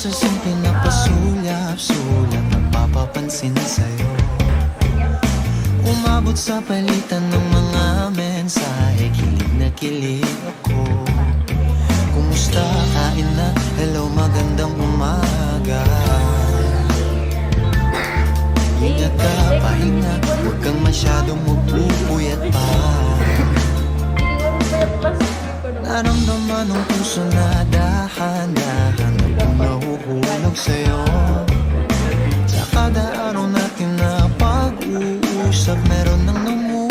sa simple na pasulyap-sulyap, nagpapapansin sa'yo. Umabot sa palitan ng mga mensahe, kilig na kilig ako. Kumusta, kain na, hello, magandang umaga. Ingat ka, pahinga, huwag kang masyadong magpupuyat pa. Naramdaman ng puso na dahan-dahan na nahuhulog sa'yo. Sa kada araw natin na pag-uusap, meron nang namumuo.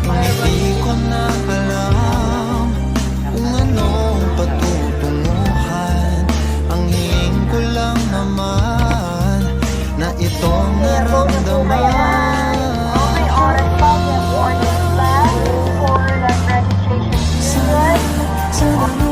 Ngunit di ko na alam kung anong patutunguhan. Ang hingin ko lang naman na itong naramdaman. Sana